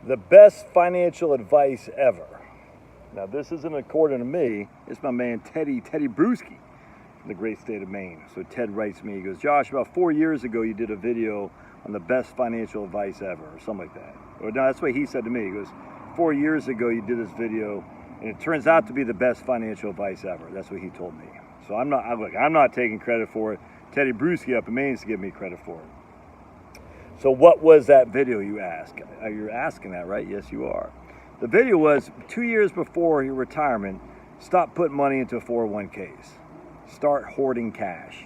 The best financial advice ever. Now, this isn't according to me. It's my man Teddy Bruschi from the great state of Maine. So Ted writes me, he goes, Josh, about 4 years ago, you did a video on the best financial advice ever, or something like that. Or no, that's what he said to me. He goes, 4 years ago, you did this video, and it turns out to be the best financial advice ever. That's what he told me. So I'm not taking credit for it. Teddy Bruschi up in Maine is giving me credit for it. So what was that video, you ask? You're asking that, right? Yes, you are. The video was 2 years before your retirement, stop putting money into 401ks. Start hoarding cash.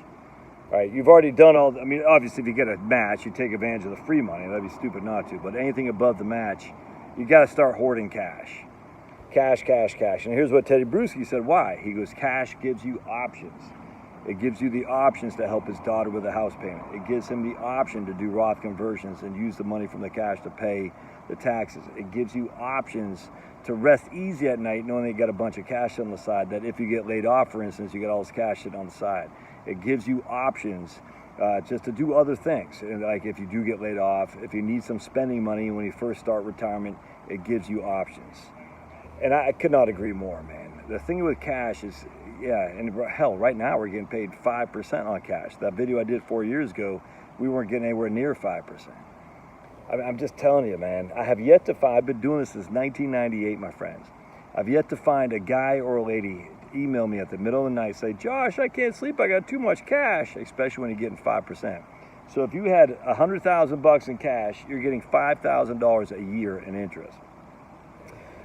Right? You've already done all, I mean, obviously if you get a match, you take advantage of the free money. That'd be stupid not to. But anything above the match, you got to start hoarding cash. Cash, cash, cash. And here's what Teddy Bruschi said why. He goes, cash gives you options. It gives you the options to help his daughter with a house payment. It gives him the option to do Roth conversions and use the money from the cash to pay the taxes. It gives you options to rest easy at night knowing that you got a bunch of cash on the side, that if you get laid off, for instance, you got all this cash sitting on the side. It gives you options just to do other things. And like if you do get laid off, if you need some spending money when you first start retirement, it gives you options. And I could not agree more, man. The thing with cash is, yeah, and hell, right now we're getting paid 5% on cash. That video I did 4 years ago, we weren't getting anywhere near 5%. I'm just telling you, man, I have yet to find, I've been doing this since 1998, my friends. I've yet to find a guy or a lady email me at the middle of the night, say, Josh, I can't sleep, I got too much cash, especially when you're getting 5%. So if you had $100,000 in cash, you're getting $5,000 a year in interest.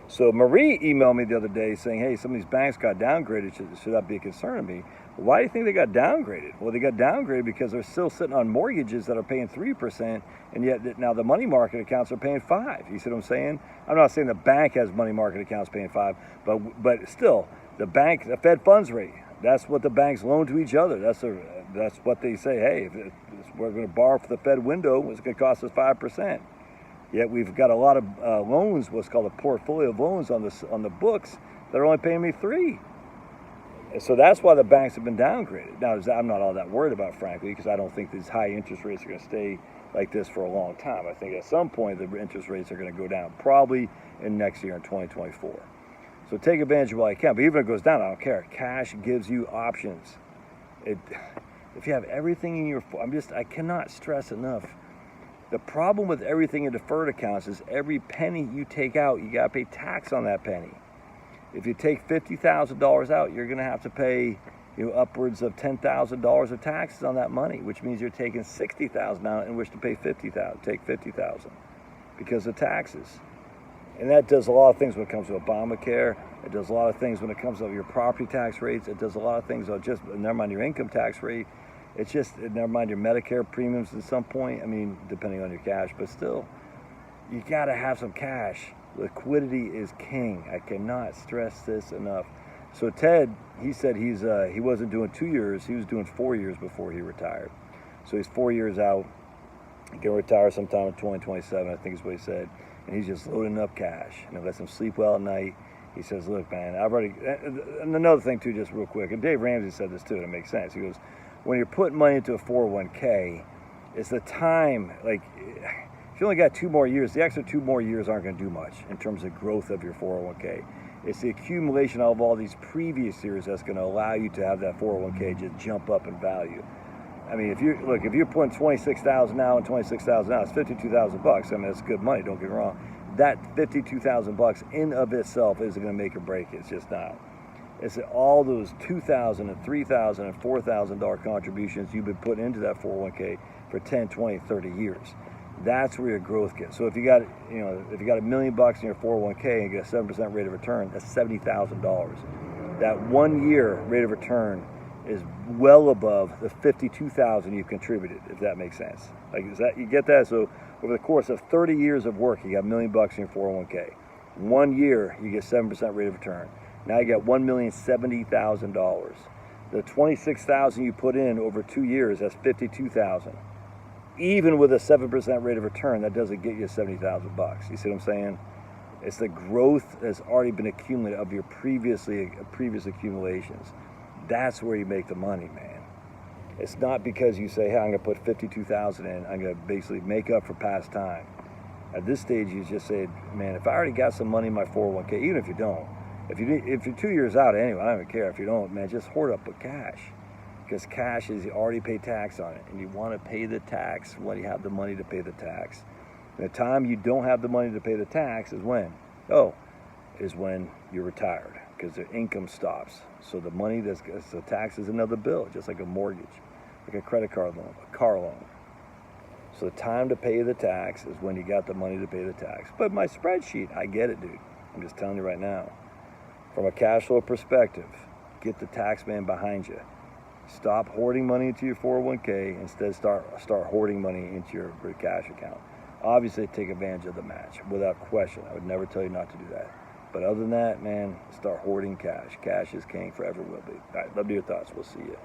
So Marie emailed me the other day saying, hey, some of these banks got downgraded. Should that be a concern to me? Why do you think they got downgraded? Well, they got downgraded because they're still sitting on mortgages that are paying 3%, and yet now the money market accounts are paying 5%. You see what I'm saying? I'm not saying the bank has money market accounts paying 5%, but still, the Fed funds rate, that's what the banks loan to each other. That's what they say, hey, if we're going to borrow for the Fed window, it's going to cost us 5%. Yet we've got a lot of loans, what's called a portfolio of loans on the books that are only paying me 3%. And so that's why the banks have been downgraded. Now, I'm not all that worried about, frankly, because I don't think these high interest rates are going to stay like this for a long time. I think at some point the interest rates are going to go down, probably in next year in 2024. So take advantage of what I can. But even if it goes down, I don't care. Cash gives you options. If you have everything in your, I cannot stress enough. The problem with everything in deferred accounts is every penny you take out, you got to pay tax on that penny. If you take $50,000 out, you're going to have to pay upwards of $10,000 of taxes on that money, which means you're taking $60,000 out in which to pay $50,000 because of taxes. And that does a lot of things when it comes to Obamacare. It does a lot of things when it comes to your property tax rates. It does a lot of things, just never mind your income tax rate. It's just, never mind your Medicare premiums at some point. I mean, depending on your cash, but still, you got to have some cash. Liquidity is king. I cannot stress this enough. So Ted, he said he wasn't doing 2 years. He was doing 4 years before he retired. So he's 4 years out. He can retire sometime in 2027, I think is what he said. And he's just loading up cash. And it lets him sleep well at night. He says, look, man, and another thing too, just real quick, and Dave Ramsey said this too, and it makes sense. He goes, when you're putting money into a 401k, it's the time, like, if you only got 2 more years, the extra 2 more years aren't going to do much in terms of growth of your 401k. It's the accumulation of all these previous years that's going to allow you to have that 401k just jump up in value. I mean, if you're putting $26,000 now and $26,000 now, it's $52,000. I mean, that's good money. Don't get me wrong. That $52,000 in of itself isn't going to make or break it. It's just not. It's all those $2,000 and $3,000 and $4,000 contributions you've been putting into that 401k for 10, 20, 30 years. That's where your growth gets. So if you got $1 million in your 401k and you get a 7% rate of return, that's $70,000. That 1 year rate of return is well above the $52,000 you've contributed, if that makes sense. Like, you get that? So over the course of 30 years of work, you got $1 million in your 401k. 1 year, you get 7% rate of return. Now you got $1,070,000. The $26,000 you put in over 2 years, that's $52,000. Even with a 7% rate of return, that doesn't get you $70,000. You see what I'm saying? It's the growth that's already been accumulated of your previous accumulations. That's where you make the money, man. It's not because you say, hey, I'm going to put $52,000 in. I'm going to basically make up for past time. At this stage, you just say, man, if I already got some money in my 401k, even if you don't, if you're 2 years out anyway, I don't even care if you don't, man, just hoard up with cash. Because cash is, you already pay tax on it, and you want to pay the tax when you have the money to pay the tax. And the time you don't have the money to pay the tax is when? Is when you're retired, because the income stops. So the money the tax is another bill, just like a mortgage, like a credit card loan, a car loan. So the time to pay the tax is when you got the money to pay the tax. But my spreadsheet, I get it, dude. I'm just telling you right now. From a cash flow perspective, get the tax man behind you. Stop hoarding money into your 401k. Instead, start hoarding money into your cash account. Obviously, take advantage of the match, without question. I would never tell you not to do that. But other than that, man, start hoarding cash. Cash is king, forever will be. All right, love to your thoughts. We'll see you.